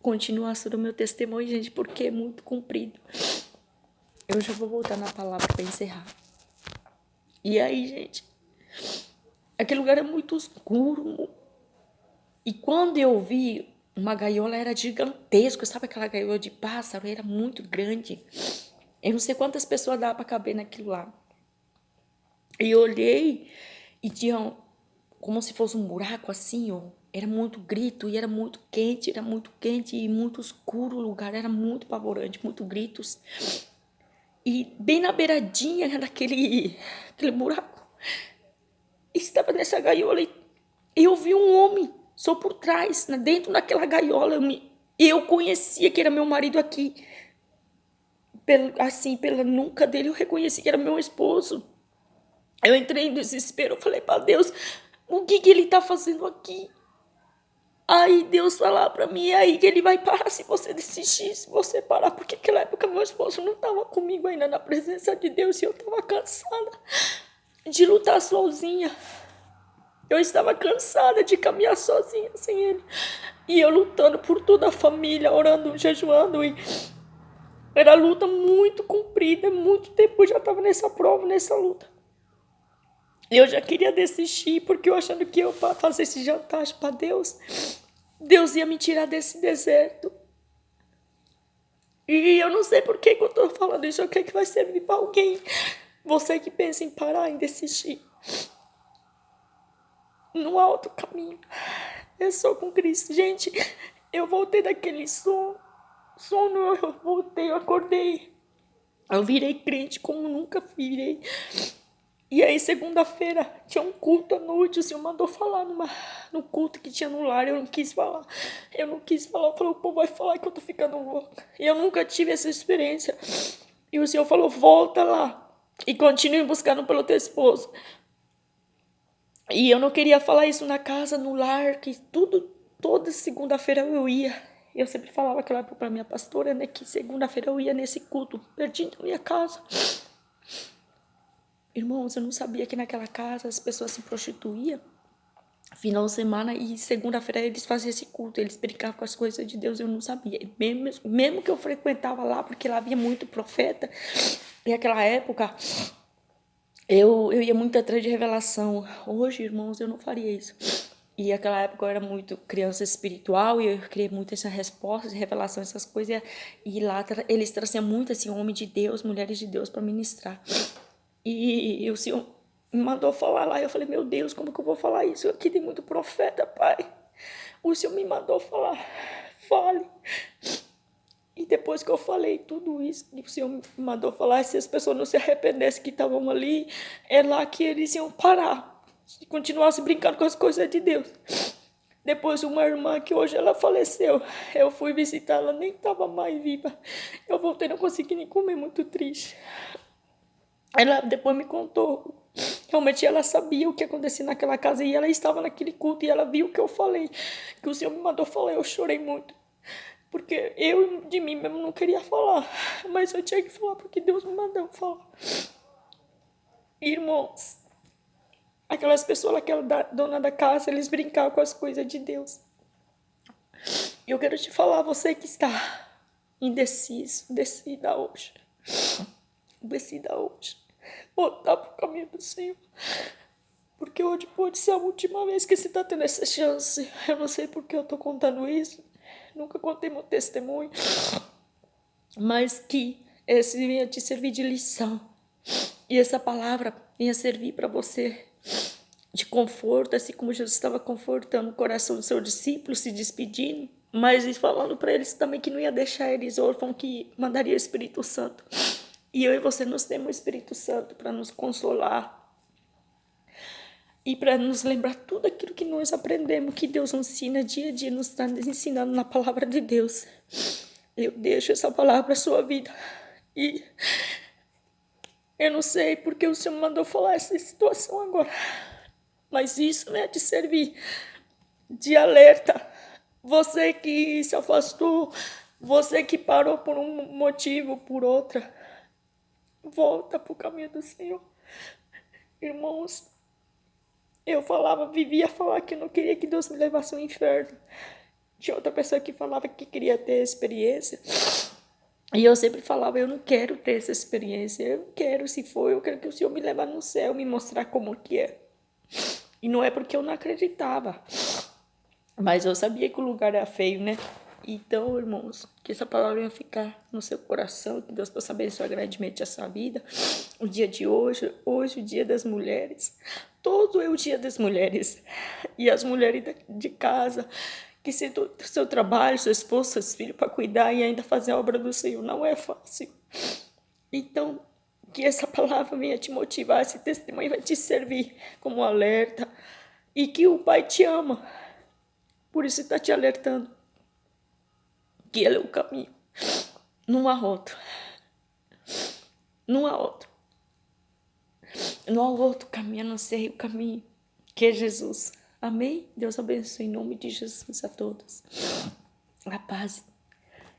continuação do meu testemunho, gente, porque é muito comprido. Eu já vou voltar na palavra para encerrar. E aí, gente, aquele lugar é muito escuro. E quando eu vi, uma gaiola era gigantesca, sabe aquela gaiola de pássaro? Era muito grande. Eu não sei quantas pessoas dava para caber naquilo lá. E eu olhei e tinha como se fosse um buraco assim, ó. Era muito grito e era muito quente e muito escuro o lugar, era muito apavorante, muito gritos. E bem na beiradinha daquele aquele buraco, estava nessa gaiola e eu vi um homem só por trás, dentro daquela gaiola. Eu conhecia que era meu marido aqui. Pela nuca dele, eu reconheci que era meu esposo. Eu entrei em desespero, eu falei para Deus, o que ele está fazendo aqui? Aí Deus falou para mim, é aí que ele vai parar se você desistir, se você parar, porque naquela época meu esposo não estava comigo ainda na presença de Deus e eu estava cansada de lutar sozinha. Eu estava cansada de caminhar sozinha sem ele. E eu lutando por toda a família, orando, jejuando. E era luta muito comprida, muito tempo eu já estava nessa prova, nessa luta. Eu já queria desistir, porque eu achando que eu fazer esse jantar para Deus, Deus ia me tirar desse deserto. E eu não sei por que eu estou falando isso, eu creio que vai servir para alguém. Você que pensa em parar, em desistir. No alto caminho. É só com Cristo. Gente, eu voltei daquele sono, eu voltei, eu acordei. Eu virei crente como nunca virei. E aí, segunda-feira, tinha um culto à noite, o Senhor mandou falar no culto que tinha no lar, eu não quis falar. Eu falei, o povo vai falar que eu tô ficando louca. E eu nunca tive essa experiência. E o Senhor falou, volta lá e continue buscando pelo teu esposo. E eu não queria falar isso na casa, no lar, que toda segunda-feira eu ia. Eu sempre falava aquela época para minha pastora, né, que segunda-feira eu ia nesse culto, pertinho da minha casa. Irmãos, eu não sabia que naquela casa as pessoas se prostituíam. Final de semana e segunda-feira eles faziam esse culto, eles brincavam com as coisas de Deus, eu não sabia. Mesmo que eu frequentava lá, porque lá havia muito profeta, e naquela época eu ia muito atrás de revelação. Hoje, irmãos, eu não faria isso. E naquela época eu era muito criança espiritual e eu queria muito essa resposta, revelação, essas coisas. E lá eles traziam muito assim, homem de Deus, mulheres de Deus para ministrar. E o Senhor me mandou falar lá. Eu falei, meu Deus, como que eu vou falar isso? Aqui tem muito profeta, Pai. O Senhor me mandou falar, fale. E depois que eu falei tudo isso, o Senhor me mandou falar, se as pessoas não se arrependessem que estavam ali, é lá que eles iam parar. Se continuassem brincando com as coisas de Deus. Depois uma irmã que hoje ela faleceu, eu fui visitar, ela nem estava mais viva. Eu voltei, não consegui nem comer, muito triste. Ela depois me contou, realmente ela sabia o que acontecia naquela casa e ela estava naquele culto e ela viu o que eu falei, que o Senhor me mandou falar, eu chorei muito. Porque eu de mim mesmo não queria falar, mas eu tinha que falar porque Deus me mandou falar. Irmãos, aquelas pessoas, aquela dona da casa, eles brincavam com as coisas de Deus. E eu quero te falar, você que está indeciso, decida hoje. Decida hoje. Voltar para o caminho do Senhor. Porque hoje pode ser a última vez que você está tendo essa chance. Eu não sei porque eu estou contando isso. Nunca contei meu testemunho. Mas que esse venha te servir de lição. E essa palavra venha servir para você de conforto, assim como Jesus estava confortando o coração do seu discípulo, se despedindo, mas falando para eles também que não ia deixar eles órfãos, que mandaria o Espírito Santo. E eu e você nós temos o Espírito Santo para nos consolar e para nos lembrar tudo aquilo que nós aprendemos, que Deus ensina dia a dia, nos está ensinando na palavra de Deus. Eu deixo essa palavra para a sua vida. E eu não sei porque o Senhor mandou falar essa situação agora, mas isso é de servir de alerta. Você que se afastou, você que parou por um motivo, por outra, volta para o caminho do Senhor. Irmãos, eu vivia a falar que eu não queria que Deus me levasse ao inferno. Tinha outra pessoa que falava que queria ter experiência. E eu sempre falava, eu não quero ter essa experiência. Eu não quero, se for, eu quero que o Senhor me leve no céu, me mostrar como que é. E não é porque eu não acreditava. Mas eu sabia que o lugar era feio, né? Então, irmãos, que essa palavra ia ficar no seu coração, que Deus possa abençoar grandemente a sua vida. O dia de hoje, o dia das mulheres, todo é o dia das mulheres. E as mulheres de casa, que se seu trabalho, seu esposo, seus filhos para cuidar e ainda fazer a obra do Senhor, não é fácil. Então, que essa palavra venha te motivar, esse testemunho vai te servir como alerta. E que o Pai te ama. Por isso está te alertando que Ele é o caminho. Não há outro. Não há outro. Não há outro caminho a não ser o caminho que é Jesus. Amém? Deus abençoe em nome de Jesus a todos. A paz